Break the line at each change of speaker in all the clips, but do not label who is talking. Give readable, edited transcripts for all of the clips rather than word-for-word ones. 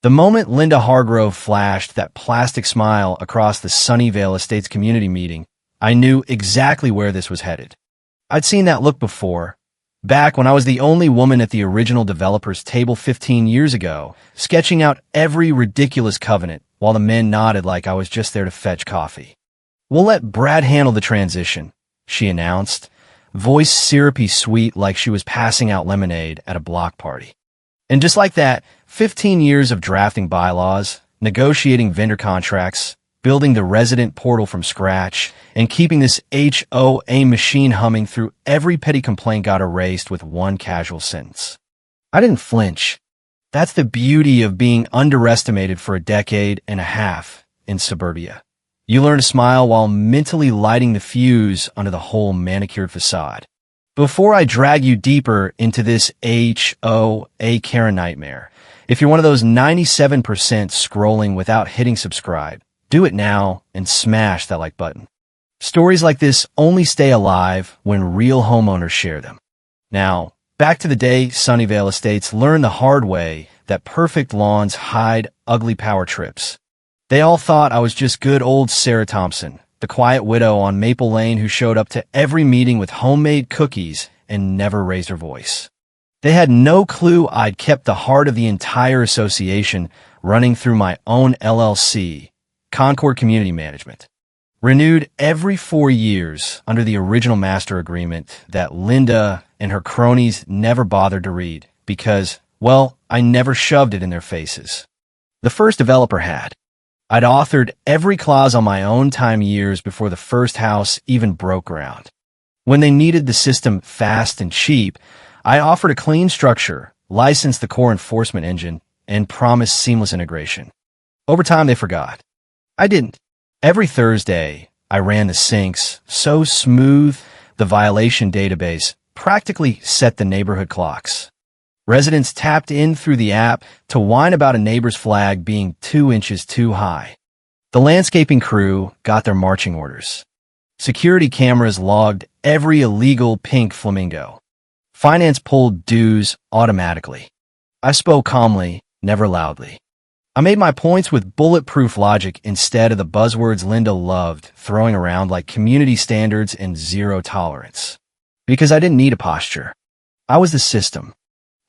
The moment Linda Hargrove flashed that plastic smile across the Sunnyvale Estates community meeting, I knew exactly where this was headed. I'd seen that look before, back when I was the only woman at the original developer's table 15 years ago, sketching out every ridiculous covenant while the men nodded like I was just there to fetch coffee. "We'll let Brad handle the transition," she announced, voice syrupy sweet like she was passing out lemonade at a block party. And just like that, 15 years of drafting bylaws, negotiating vendor contracts, building the resident portal from scratch, and keeping this HOA machine humming through every petty complaint got erased with one casual sentence. I didn't flinch. That's the beauty of being underestimated for a decade and a half in suburbia. You learn to smile while mentally lighting the fuse under the whole manicured facade. Before I drag you deeper into this HOA Karen nightmare, if you're one of those 97% scrolling without hitting subscribe, do it now and smash that like button. Stories like this only stay alive when real homeowners share them. Now, back to the day Sunnyvale Estates learned the hard way that perfect lawns hide ugly power trips. They all thought I was just good old Sarah Thompson, the quiet widow on Maple Lane who showed up to every meeting with homemade cookies and never raised her voice. They had no clue I'd kept the heart of the entire association running through my own LLC, Concord Community Management, renewed every 4 years under the original master agreement that Linda and her cronies never bothered to read because, well, I never shoved it in their faces. The first developer had. I'd authored every clause on my own time years before the first house even broke ground. When they needed the system fast and cheap, I offered a clean structure, licensed the core enforcement engine, and promised seamless integration. Over time, they forgot. I didn't. Every Thursday, I ran the sinks so smooth the violation database practically set the neighborhood clocks. Residents tapped in through the app to whine about a neighbor's flag being 2 inches too high. The landscaping crew got their marching orders. Security cameras logged every illegal pink flamingo. Finance pulled dues automatically. I spoke calmly, never loudly. I made my points with bulletproof logic instead of the buzzwords Linda loved throwing around like community standards and zero tolerance. Because I didn't need a posture. I was the system.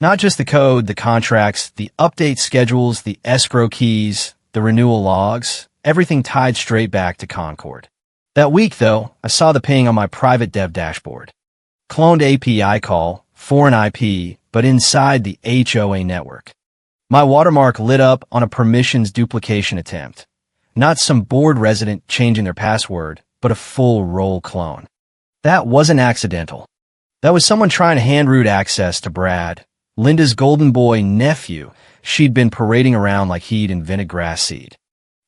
Not just the code, the contracts, the update schedules, the escrow keys, the renewal logs, everything tied straight back to Concord. That week, though, I saw the ping on my private dev dashboard. Cloned API call, foreign IP, but inside the HOA network. My watermark lit up on a permissions duplication attempt. Not some bored resident changing their password, but a full role clone. That wasn't accidental. That was someone trying to hand root access to Brad, Linda's golden boy nephew she'd been parading around like he'd invented grass seed.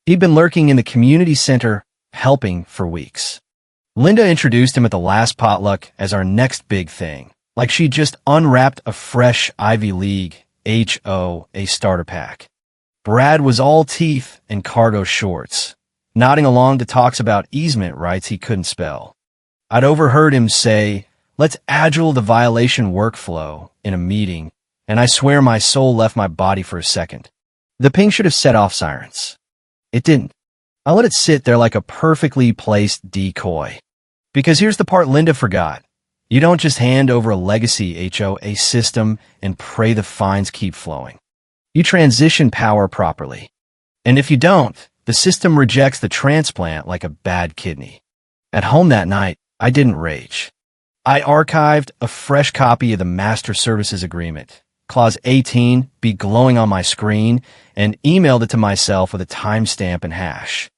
He'd been lurking in the community center, helping for weeks. Linda introduced him at the last potluck as our next big thing, like she'd just unwrapped a fresh Ivy League HOA starter pack. Brad was all teeth and cargo shorts, nodding along to talks about easement rights he couldn't spell. I'd overheard him say, "Let's agile the violation workflow," in a meeting, and I swear my soul left my body for a second. The ping should have set off sirens. It didn't. I let it sit there like a perfectly placed decoy. Because here's the part Linda forgot. You don't just hand over a legacy HOA system and pray the fines keep flowing. You transition power properly. And if you don't, the system rejects the transplant like a bad kidney. At home that night, I didn't rage. I archived a fresh copy of the Master Services Agreement, Clause 18, be glowing on my screen, and emailed it to myself with a timestamp and hash.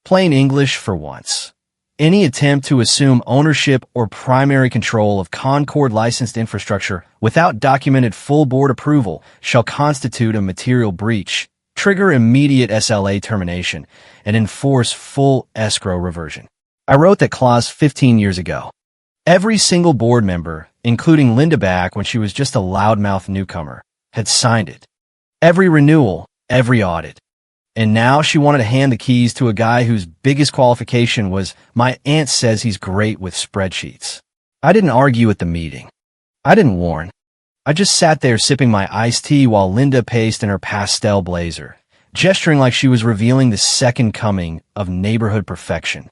Plain English for once. Any attempt to assume ownership or primary control of Concord licensed infrastructure without documented full board approval shall constitute a material breach, trigger immediate SLA termination, and enforce full escrow reversion. I wrote that clause 15 years ago. Every single board member, including Linda back when she was just a loudmouth newcomer, had signed it. Every renewal, every audit. And now she wanted to hand the keys to a guy whose biggest qualification was, "My aunt says he's great with spreadsheets." I didn't argue at the meeting. I didn't warn. I just sat there sipping my iced tea while Linda paced in her pastel blazer, gesturing like she was revealing the second coming of neighborhood perfection.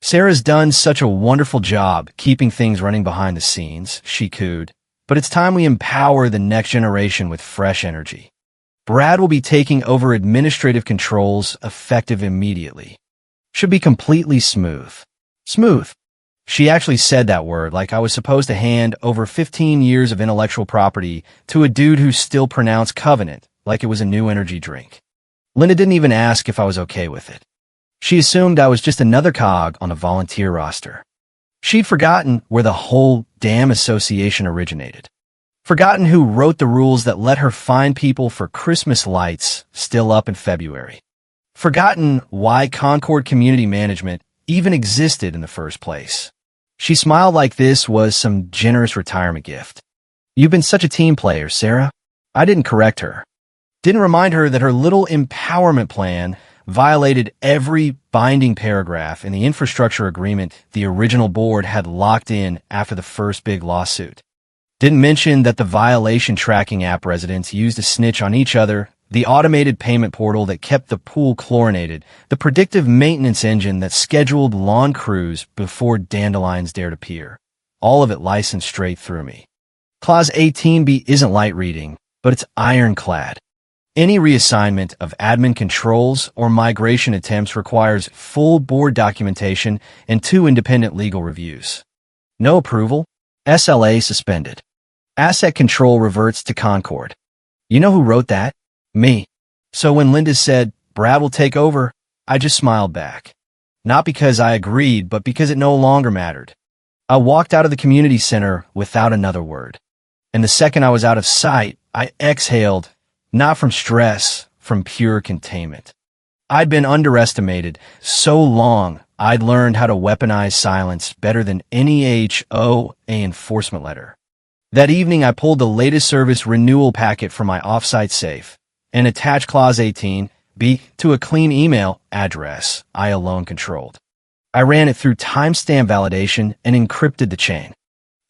Sarah's done such a wonderful job keeping things running behind the scenes, she cooed. But it's time we empower the next generation with fresh energy. Brad will be taking over administrative controls effective immediately. Should be completely smooth. Smooth. She actually said that word like I was supposed to hand over 15 years of intellectual property to a dude who still pronounced covenant like it was a new energy drink. Linda didn't even ask if I was okay with it. She assumed I was just another cog on a volunteer roster. She'd forgotten where the whole damn association originated. Forgotten who wrote the rules that let her find people for Christmas lights still up in February. Forgotten why Concord Community Management even existed in the first place. She smiled like this was some generous retirement gift. You've been such a team player, Sarah. I didn't correct her. Didn't remind her that her little empowerment plan violated every binding paragraph in the infrastructure agreement the original board had locked in after the first big lawsuit. Didn't mention that the violation tracking app residents used to snitch on each other, the automated payment portal that kept the pool chlorinated, the predictive maintenance engine that scheduled lawn crews before dandelions dared appear. All of it licensed straight through me. Clause 18B isn't light reading, but it's ironclad. Any reassignment of admin controls or migration attempts requires full board documentation and 2 independent legal reviews. No approval? SLA suspended. Asset control reverts to Concord. You know who wrote that? Me. So when Linda said, Brad will take over, I just smiled back. Not because I agreed, but because it no longer mattered. I walked out of the community center without another word. And the second I was out of sight, I exhaled, not from stress, from pure containment. I'd been underestimated so long I'd learned how to weaponize silence better than any HOA enforcement letter. That evening, I pulled the latest service renewal packet from my offsite safe and attached Clause 18B to a clean email address I alone controlled. I ran it through timestamp validation and encrypted the chain.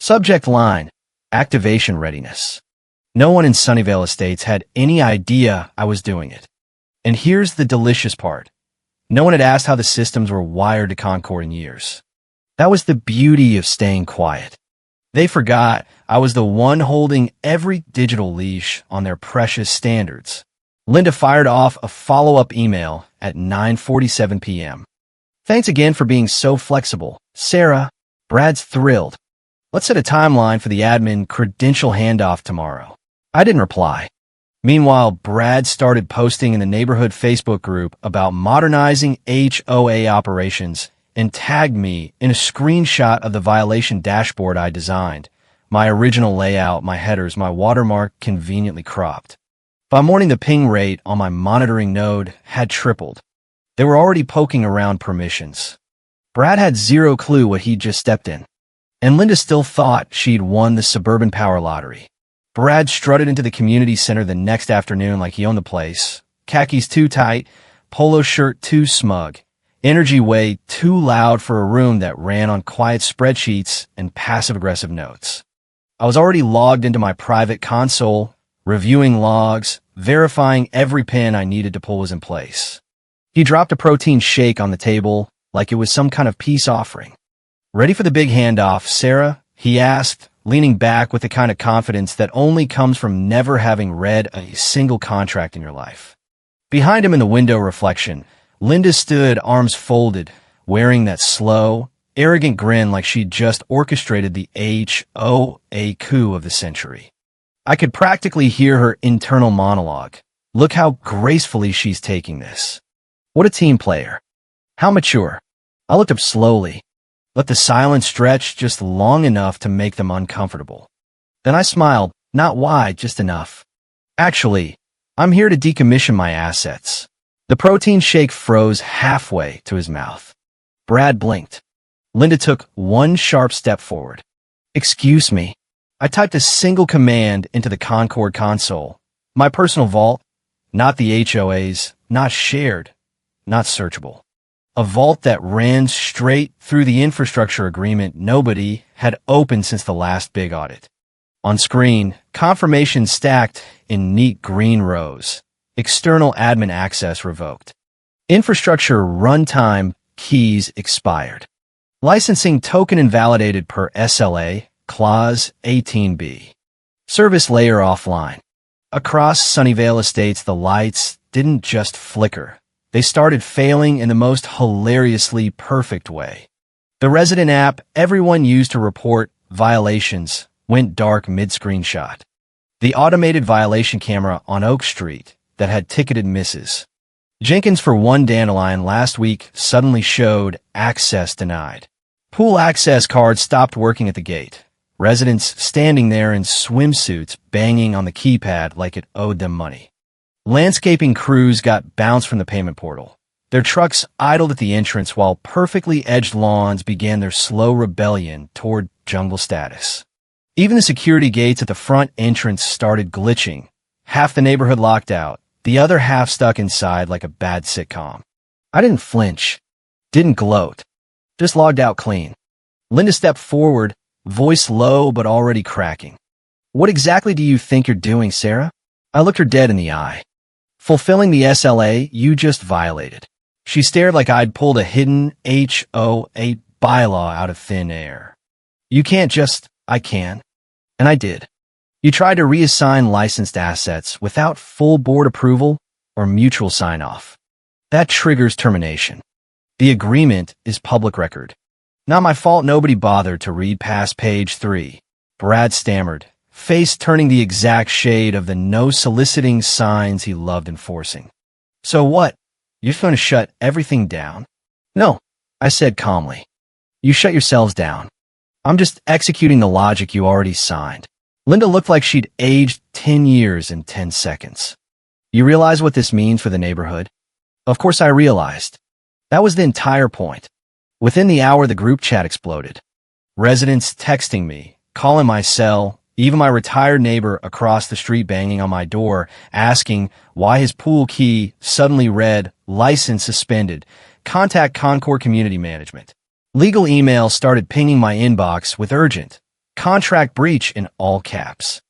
Subject line, activation readiness. No one in Sunnyvale Estates had any idea I was doing it. And here's the delicious part. No one had asked how the systems were wired to Concord in years. That was the beauty of staying quiet. They forgot I was the one holding every digital leash on their precious standards. Linda fired off a follow-up email at 9:47 p.m. Thanks again for being so flexible. Sarah, Brad's thrilled. Let's set a timeline for the admin credential handoff tomorrow. I didn't reply. Meanwhile, Brad started posting in the neighborhood Facebook group about modernizing HOA operations and tagged me in a screenshot of the violation dashboard I designed. My original layout, my headers, my watermark conveniently cropped. By morning, the ping rate on my monitoring node had tripled. They were already poking around permissions. Brad had zero clue what he'd just stepped in. And Linda still thought she'd won the suburban power lottery. Brad strutted into the community center the next afternoon like he owned the place. Khakis too tight, polo shirt too smug. Energy way too loud for a room that ran on quiet spreadsheets and passive-aggressive notes. I was already logged into my private console, reviewing logs, verifying every pin I needed to pull was in place. He dropped a protein shake on the table like it was some kind of peace offering. Ready for the big handoff, Sarah? He asked, leaning back with the kind of confidence that only comes from never having read a single contract in your life. Behind him in the window reflection, Linda stood, arms folded, wearing that slow, arrogant grin like she'd just orchestrated the HOA coup of the century. I could practically hear her internal monologue. Look how gracefully she's taking this. What a team player. How mature. I looked up slowly, let the silence stretch just long enough to make them uncomfortable. Then I smiled, not wide, just enough. Actually, I'm here to decommission my assets. The protein shake froze halfway to his mouth. Brad blinked. Linda took one sharp step forward. Excuse me. I typed a single command into the Concord console. My personal vault, not the HOA's, not shared, not searchable. A vault that ran straight through the infrastructure agreement nobody had opened since the last big audit. On screen, confirmation stacked in neat green rows. External admin access revoked. Infrastructure runtime keys expired. Licensing token invalidated per SLA, Clause 18B. Service layer offline. Across Sunnyvale Estates, the lights didn't just flicker. They started failing in the most hilariously perfect way. The resident app everyone used to report violations went dark mid-screenshot. The automated violation camera on Oak Street that had ticketed misses. Jenkins for one dandelion last week suddenly showed access denied. Pool access cards stopped working at the gate. Residents standing there in swimsuits banging on the keypad like it owed them money. Landscaping crews got bounced from the payment portal. Their trucks idled at the entrance while perfectly edged lawns began their slow rebellion toward jungle status. Even the security gates at the front entrance started glitching. Half the neighborhood locked out, the other half stuck inside like a bad sitcom. I didn't flinch, didn't gloat, just logged out clean. Linda stepped forward, voice low but already cracking. "What exactly do you think you're doing, Sarah?" I looked her dead in the eye. "Fulfilling the SLA you just violated." She stared like I'd pulled a hidden HOA bylaw out of thin air. "You can't just—" "I can." And I did. You tried to reassign licensed assets without full board approval or mutual sign-off. That triggers termination. The agreement is public record. Not my fault nobody bothered to read past page 3. Brad stammered, face turning the exact shade of the no-soliciting signs he loved enforcing. "So what? You're going to shut everything down?" "No," I said calmly. "You shut yourselves down. I'm just executing the logic you already signed." Linda looked like she'd aged 10 years in 10 seconds. "You realize what this means for the neighborhood?" Of course I realized. That was the entire point. Within the hour, the group chat exploded. Residents texting me, calling my cell, even my retired neighbor across the street banging on my door, asking why his pool key suddenly read, "License suspended. Contact Concord Community Management." Legal emails started pinging my inbox with urgent. Contract breach in all caps.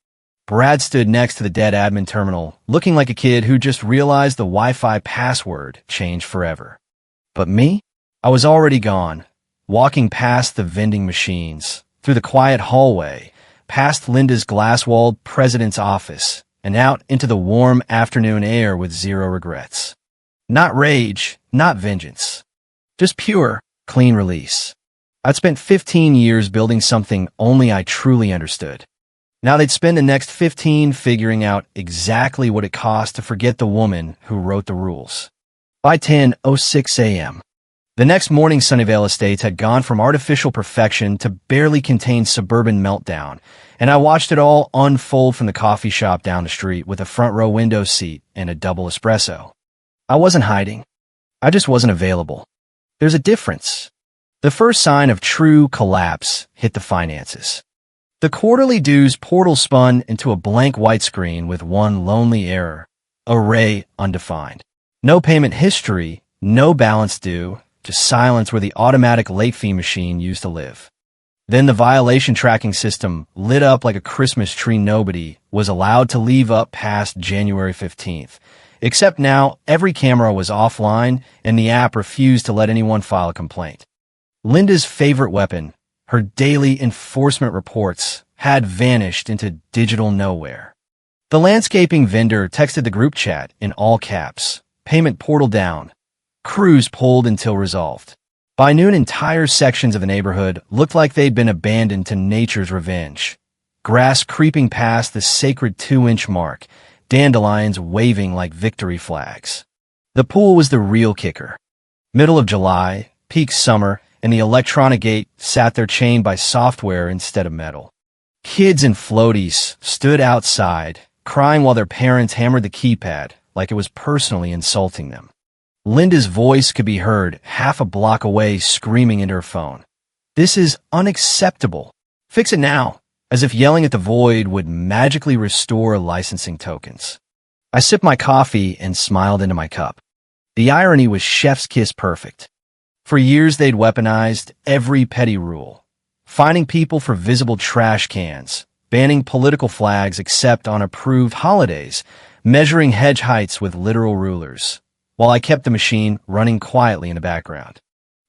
Brad stood next to the dead admin terminal, looking like a kid who just realized the Wi-Fi password changed forever. But me? I was already gone, walking past the vending machines, through the quiet hallway, past Linda's glass-walled president's office, and out into the warm afternoon air with zero regrets. Not rage, not vengeance. Just pure, clean release. I'd spent 15 years building something only I truly understood. Now they'd spend the next 15 figuring out exactly what it cost to forget the woman who wrote the rules. By 10:06 a.m., the next morning, Sunnyvale Estates had gone from artificial perfection to barely contained suburban meltdown, and I watched it all unfold from the coffee shop down the street with a front row window seat and a double espresso. I wasn't hiding. I just wasn't available. There's a difference. The first sign of true collapse hit the finances. The quarterly dues portal spun into a blank white screen with one lonely error. Array undefined. No payment history, no balance due, just silence where the automatic late fee machine used to live. Then the violation tracking system lit up like a Christmas tree nobody was allowed to leave up past January 15th. Except now, every camera was offline and the app refused to let anyone file a complaint. Linda's favorite weapon, her daily enforcement reports, had vanished into digital nowhere. The landscaping vendor texted the group chat in all caps, "Payment portal down. Crews pulled until resolved." By noon, entire sections of the neighborhood looked like they'd been abandoned to nature's revenge. Grass creeping past the sacred 2-inch mark, dandelions waving like victory flags. The pool was the real kicker. Middle of July, peak summer, and the electronic gate sat there chained by software instead of metal. Kids in floaties stood outside, crying while their parents hammered the keypad like it was personally insulting them. Linda's voice could be heard half a block away screaming into her phone. "This is unacceptable. Fix it now," as if yelling at the void would magically restore licensing tokens. I sipped my coffee and smiled into my cup. The irony was chef's kiss perfect. For years, they'd weaponized every petty rule, fining people for visible trash cans, banning political flags except on approved holidays, measuring hedge heights with literal rulers, while I kept the machine running quietly in the background.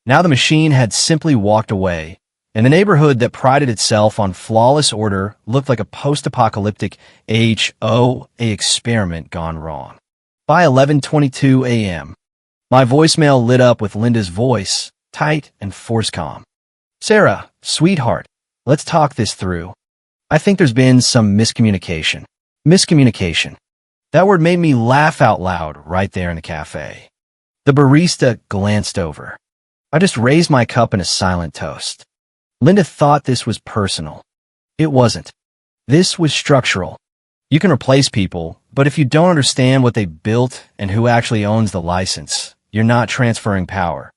Now the machine had simply walked away, and the neighborhood that prided itself on flawless order looked like a post-apocalyptic HOA experiment gone wrong. By 11:22 a.m., my voicemail lit up with Linda's voice, tight and force calm. "Sarah, sweetheart, let's talk this through. I think there's been some miscommunication." Miscommunication. That word made me laugh out loud right there in the cafe. The barista glanced over. I just raised my cup in a silent toast. Linda thought this was personal. It wasn't. This was structural. You can replace people, but if you don't understand what they built and who actually owns the license, you're not transferring power.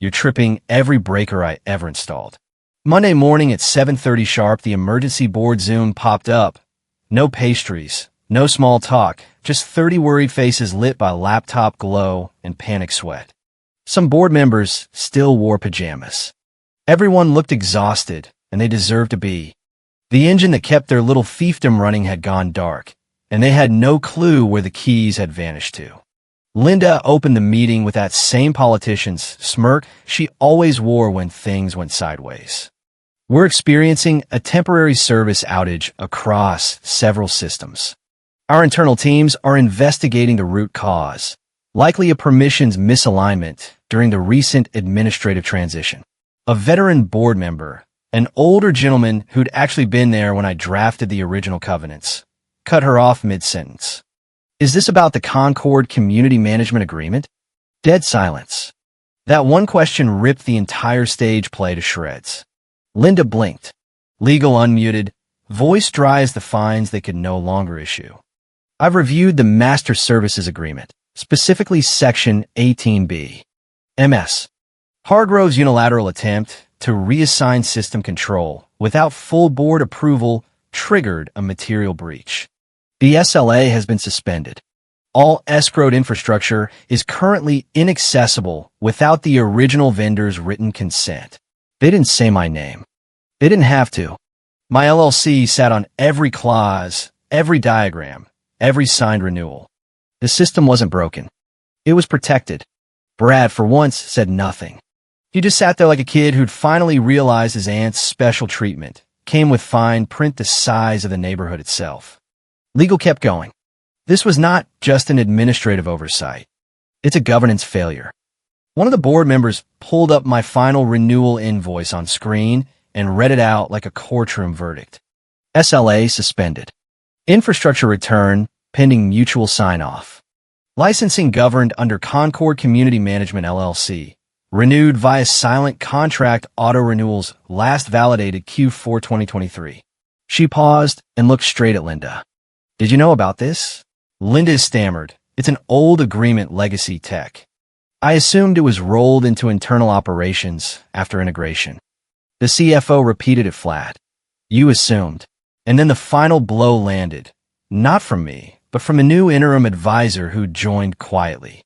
You're tripping every breaker I ever installed. Monday morning at 7:30 sharp, the emergency board Zoom popped up. No pastries, no small talk, just 30 worried faces lit by laptop glow and panic sweat. Some board members still wore pajamas. Everyone looked exhausted, and they deserved to be. The engine that kept their little fiefdom running had gone dark, and they had no clue where the keys had vanished to. Linda opened the meeting with that same politician's smirk she always wore when things went sideways. "We're experiencing a temporary service outage across several systems. Our internal teams are investigating the root cause, likely a permissions misalignment during the recent administrative transition." A veteran board member, an older gentleman who'd actually been there when I drafted the original covenants, cut her off mid-sentence. "Is this about the Concord Community Management Agreement?" Dead silence. That one question ripped the entire stage play to shreds. Linda blinked. Legal unmuted, voice dry as the fines they could no longer issue. "I've reviewed the Master Services Agreement, specifically Section 18B. MS. Hargrove's unilateral attempt to reassign system control without full board approval triggered a material breach. The SLA has been suspended. All escrowed infrastructure is currently inaccessible without the original vendor's written consent." They didn't say my name. They didn't have to. My LLC sat on every clause, every diagram, every signed renewal. The system wasn't broken. It was protected. Brad, for once, said nothing. He just sat there like a kid who'd finally realized his aunt's special treatment came with fine print the size of the neighborhood itself. Legal kept going. This was not just an administrative oversight. It's a governance failure. One of the board members pulled up my final renewal invoice on screen and read it out like a courtroom verdict. SLA suspended. Infrastructure return pending mutual sign-off. Licensing governed under Concord Community Management LLC. Renewed via silent contract auto-renewals last validated Q4 2023. She paused and looked straight at Linda. "Did you know about this?" Linda stammered. "It's an old agreement legacy tech. I assumed it was rolled into internal operations after integration." The CFO repeated it flat. "You assumed." And then the final blow landed. Not from me, but from a new interim advisor who joined quietly.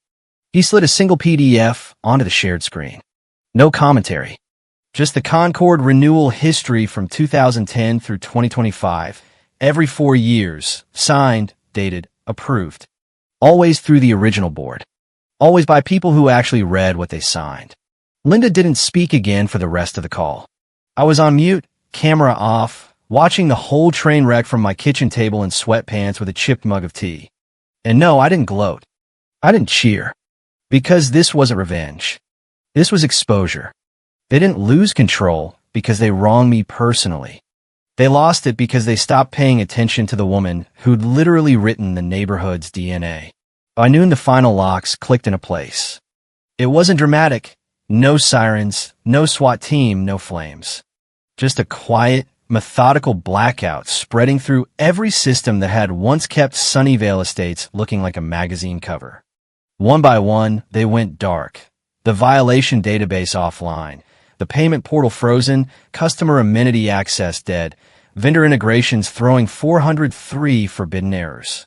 He slid a single PDF onto the shared screen. No commentary. Just the Concord renewal history from 2010 through 2025, every 4 years, signed, dated, approved. Always through the original board. Always by people who actually read what they signed. Linda didn't speak again for the rest of the call. I was on mute, camera off, watching the whole train wreck from my kitchen table in sweatpants with a chipped mug of tea. And no, I didn't gloat. I didn't cheer. Because this wasn't revenge. This was exposure. They didn't lose control because they wronged me personally. They lost it because they stopped paying attention to the woman who'd literally written the neighborhood's DNA. By noon, the final locks clicked into place. It wasn't dramatic. No sirens, no SWAT team, no flames. Just a quiet, methodical blackout spreading through every system that had once kept Sunnyvale Estates looking like a magazine cover. One by one, they went dark. The violation database offline. The payment portal frozen. Customer amenity access dead. Vendor integrations throwing 403 forbidden errors.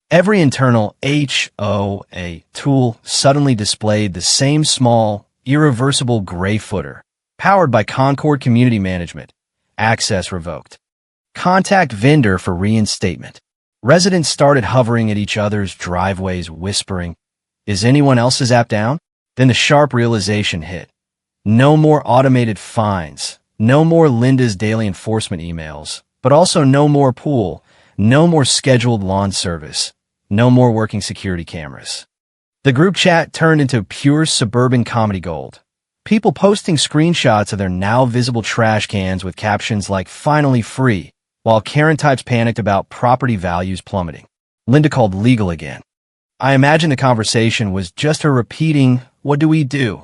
Every internal HOA tool suddenly displayed the same small, irreversible gray footer. Powered by Concord Community Management. Access revoked. Contact vendor for reinstatement. Residents started hovering at each other's driveways, whispering, "Is anyone else's app down?" Then the sharp realization hit. No more automated fines, no more Linda's daily enforcement emails, but also no more pool, no more scheduled lawn service, no more working security cameras. The group chat turned into pure suburban comedy gold. People posting screenshots of their now visible trash cans with captions like "finally free," while Karen types panicked about property values plummeting. Linda called legal again. I imagine the conversation was just her repeating, "What do we do?"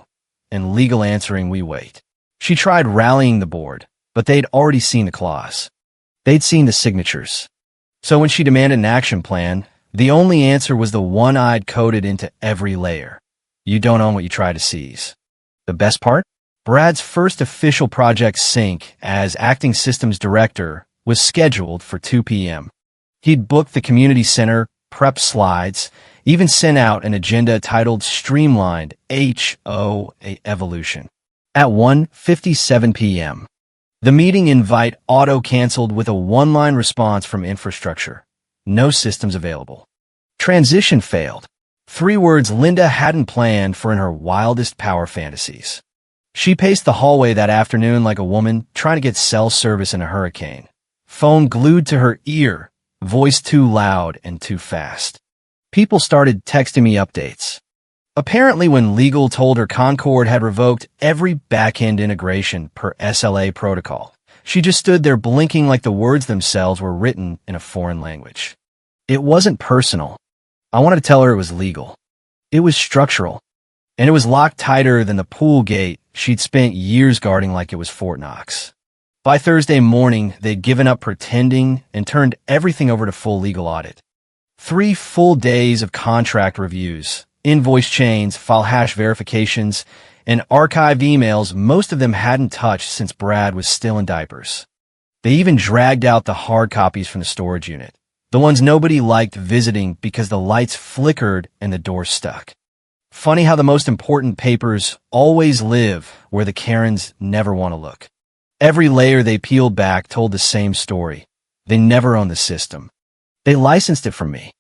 and legal answering, "We wait." She tried rallying the board, but they'd already seen the clause. They'd seen the signatures. So when she demanded an action plan, the only answer was the one I'd coded into every layer. You don't own what you try to seize. The best part? Brad's first official project sync as acting systems director was scheduled for 2 p.m. He'd booked the community center, prepped slides, even sent out an agenda titled Streamlined HOA Evolution. At 1:57 p.m., the meeting invite auto-canceled with a one-line response from infrastructure. No systems available. Transition failed. 3 words Linda hadn't planned for in her wildest power fantasies. She paced the hallway that afternoon like a woman trying to get cell service in a hurricane. Phone glued to her ear, voice too loud and too fast. People started texting me updates. Apparently, when legal told her Concord had revoked every back-end integration per SLA protocol, she just stood there blinking like the words themselves were written in a foreign language. It wasn't personal. I wanted to tell her it was legal. It was structural. And it was locked tighter than the pool gate she'd spent years guarding like it was Fort Knox. By Thursday morning, they'd given up pretending and turned everything over to full legal audit. 3 full days of contract reviews, invoice chains, file hash verifications, and archived emails most of them hadn't touched since Brad was still in diapers. They even dragged out the hard copies from the storage unit, the ones nobody liked visiting because the lights flickered and the door stuck. Funny how the most important papers always live where the Karens never want to look. Every layer they peeled back told the same story. They never owned the system. They licensed it from me.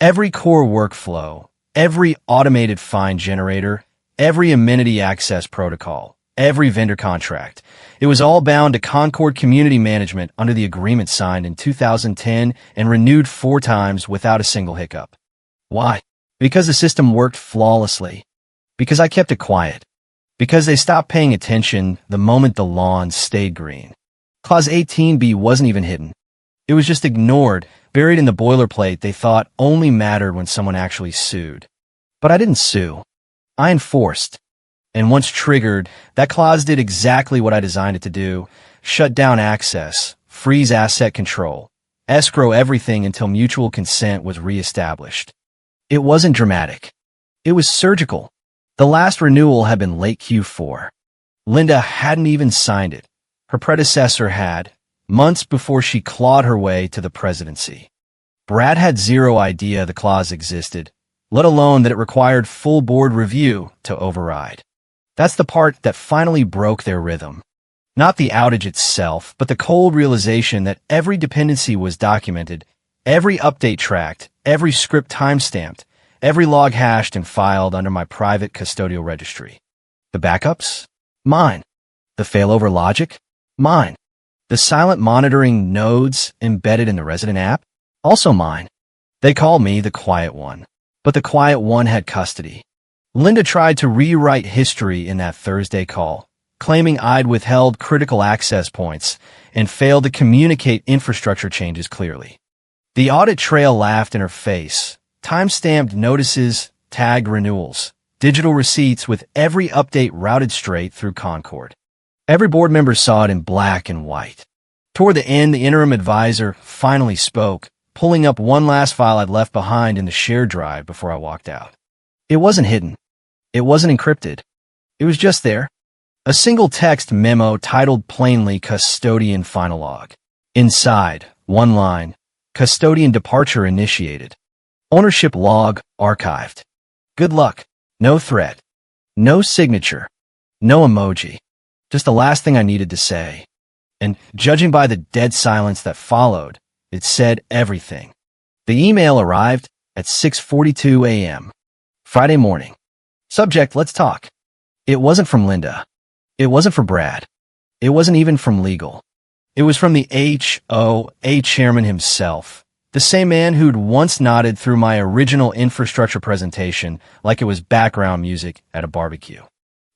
Every core workflow, every automated fine generator, every amenity access protocol, every vendor contract. It was all bound to Concord Community Management under the agreement signed in 2010 and renewed 4 times without a single hiccup. Why? Because the system worked flawlessly. Because I kept it quiet. Because they stopped paying attention the moment the lawn stayed green. Clause 18B wasn't even hidden. It was just ignored, buried in the boilerplate they thought only mattered when someone actually sued. But I didn't sue. I enforced. And once triggered, that clause did exactly what I designed it to do: shut down access, freeze asset control, escrow everything until mutual consent was reestablished. It wasn't dramatic. It was surgical. The last renewal had been late Q4. Linda hadn't even signed it. Her predecessor had, months before she clawed her way to the presidency. Brad had zero idea the clause existed, let alone that it required full board review to override. That's the part that finally broke their rhythm. Not the outage itself, but the cold realization that every dependency was documented, every update tracked, every script timestamped, every log hashed and filed under my private custodial registry. The backups? Mine. The failover logic? Mine. The silent monitoring nodes embedded in the resident app? Also mine. They called me the quiet one. But the quiet one had custody. Linda tried to rewrite history in that Thursday call, claiming I'd withheld critical access points and failed to communicate infrastructure changes clearly. The audit trail laughed in her face. Time-stamped notices, tagged renewals, digital receipts with every update routed straight through Concord. Every board member saw it in black and white. Toward the end, the interim advisor finally spoke, pulling up one last file I'd left behind in the shared drive before I walked out. It wasn't hidden. It wasn't encrypted. It was just there. A single text memo titled plainly Custodian Final Log. Inside, one line, Custodian Departure Initiated. Ownership Log Archived. Good luck. No threat. No signature. No emoji. Just the last thing I needed to say. And judging by the dead silence that followed, it said everything. The email arrived at 6:42 a.m. Friday morning. Subject, let's talk. It wasn't from Linda. It wasn't for Brad. It wasn't even from legal. It was from the HOA chairman himself, the same man who'd once nodded through my original infrastructure presentation like it was background music at a barbecue.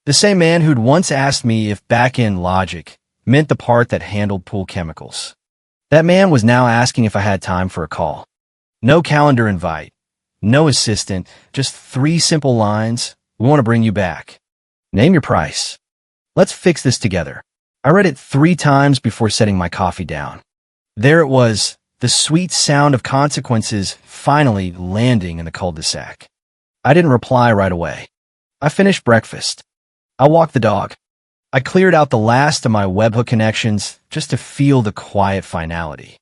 The same man who'd once asked me if back-end logic meant the part that handled pool chemicals. That man was now asking if I had time for a call. No calendar invite, no assistant, just 3 simple lines. We want to bring you back. Name your price. Let's fix this together. I read it 3 times before setting my coffee down. There it was, the sweet sound of consequences finally landing in the cul-de-sac. I didn't reply right away. I finished breakfast. I walked the dog. I cleared out the last of my webhook connections just to feel the quiet finality.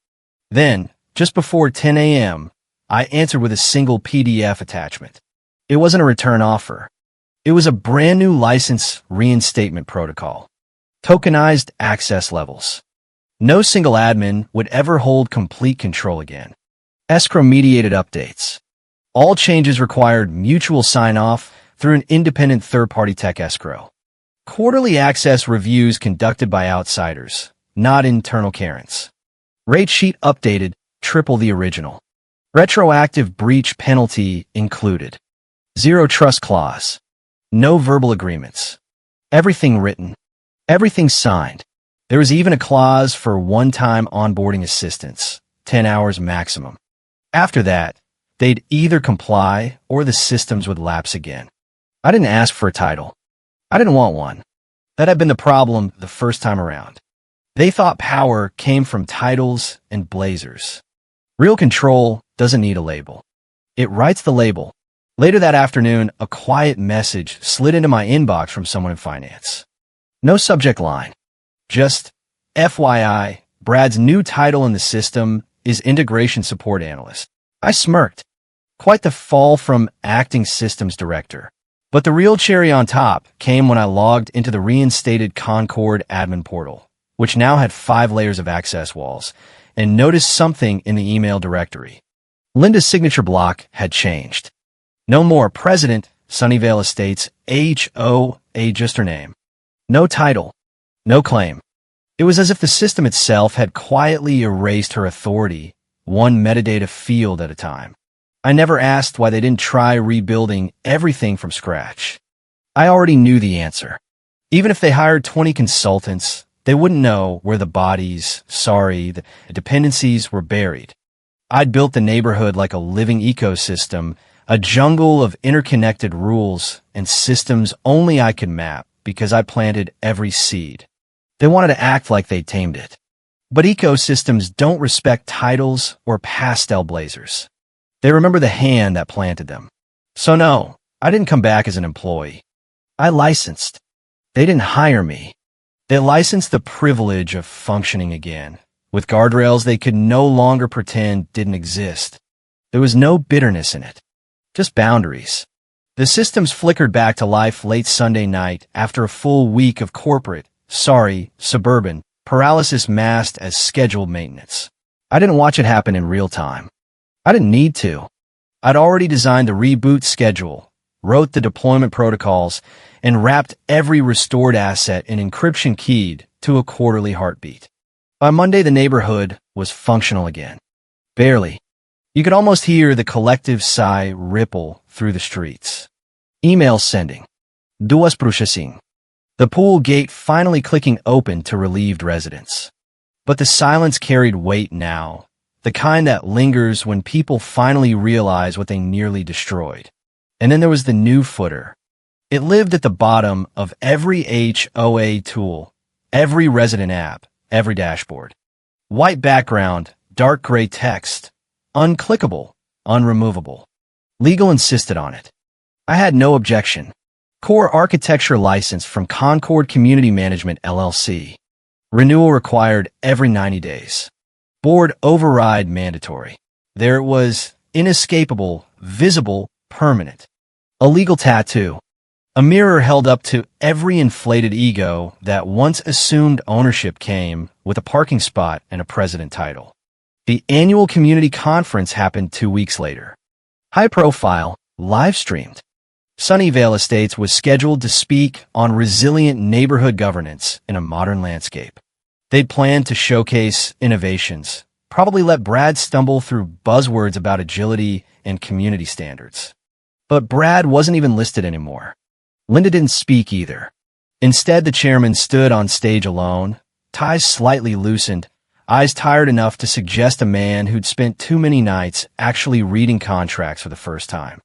Then, just before 10 a.m., I answered with a single PDF attachment. It wasn't a return offer. It was a brand new license reinstatement protocol. Tokenized access levels. No single admin would ever hold complete control again. Escrow-mediated updates. All changes required mutual sign-off through an independent third-party tech escrow. Quarterly access reviews conducted by outsiders, not internal Karens. Rate sheet updated, triple the original. Retroactive breach penalty included. Zero trust clause. No verbal agreements. Everything written. Everything signed. There was even a clause for one-time onboarding assistance, 10 hours maximum. After that, they'd either comply or the systems would lapse again. I didn't ask for a title. I didn't want one. That had been the problem the first time around. They thought power came from titles and blazers. Real control doesn't need a label. It writes the label. Later that afternoon, a quiet message slid into my inbox from someone in finance. No subject line. Just, FYI, Brad's new title in the system is Integration Support Analyst. I smirked. Quite the fall from acting systems director. But the real cherry on top came when I logged into the reinstated Concord admin portal, which now had 5 layers of access walls, and noticed something in the email directory. Linda's signature block had changed. No more President, Sunnyvale Estates, HOA, just her name. No title. No claim. It was as if the system itself had quietly erased her authority, one metadata field at a time. I never asked why they didn't try rebuilding everything from scratch. I already knew the answer. Even if they hired 20 consultants, they wouldn't know where the the dependencies were buried. I'd built the neighborhood like a living ecosystem, a jungle of interconnected rules and systems only I could map because I planted every seed. They wanted to act like they tamed it. But ecosystems don't respect titles or pastel blazers. They remember the hand that planted them. So no, I didn't come back as an employee. I licensed. They didn't hire me. They licensed the privilege of functioning again, with guardrails they could no longer pretend didn't exist. There was no bitterness in it, just boundaries. The systems flickered back to life late Sunday night after a full week of corporate, suburban, paralysis masked as scheduled maintenance. I didn't watch it happen in real time. I didn't need to. I'd already designed the reboot schedule, wrote the deployment protocols, and wrapped every restored asset in encryption keyed to a quarterly heartbeat. By Monday, the neighborhood was functional again. Barely. You could almost hear the collective sigh ripple through the streets. Email sending. Duas processing. The pool gate finally clicking open to relieved residents. But the silence carried weight now. The kind that lingers when people finally realize what they nearly destroyed. And then there was the new footer. It lived at the bottom of every HOA tool, every resident app, every dashboard. White background, dark gray text, unclickable, unremovable. Legal insisted on it. I had no objection. Core architecture license from Concord Community Management LLC. Renewal required every 90 days. Board override mandatory. There it was, inescapable, visible, permanent. A legal tattoo. A mirror held up to every inflated ego that once assumed ownership came with a parking spot and a president title. The annual community conference happened 2 weeks later. High profile, live streamed. Sunnyvale Estates was scheduled to speak on resilient neighborhood governance in a modern landscape. They'd planned to showcase innovations, probably let Brad stumble through buzzwords about agility and community standards. But Brad wasn't even listed anymore. Linda didn't speak either. Instead, the chairman stood on stage alone, ties slightly loosened, eyes tired enough to suggest a man who'd spent too many nights actually reading contracts for the first time.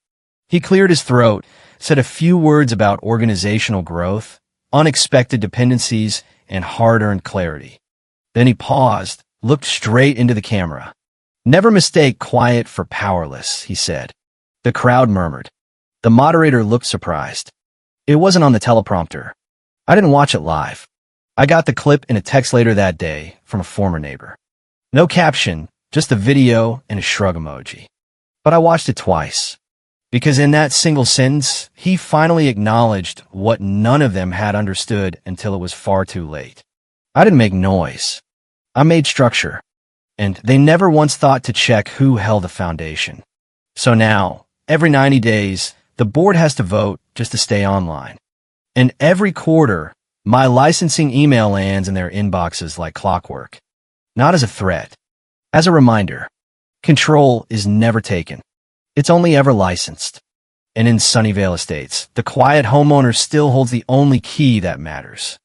He cleared his throat, said a few words about organizational growth, unexpected dependencies, and hard-earned clarity. Then he paused, looked straight into the camera. "Never mistake quiet for powerless," he said. The crowd murmured. The moderator looked surprised. It wasn't on the teleprompter. I didn't watch it live. I got the clip in a text later that day from a former neighbor. No caption, just a video and a shrug emoji. But I watched it twice. Because in that single sentence, he finally acknowledged what none of them had understood until it was far too late. I didn't make noise. I made structure. And they never once thought to check who held the foundation. So now, every 90 days, the board has to vote just to stay online. And every quarter, my licensing email lands in their inboxes like clockwork. Not as a threat. As a reminder, control is never taken. It's only ever licensed. And in Sunnyvale Estates, the quiet homeowner still holds the only key that matters.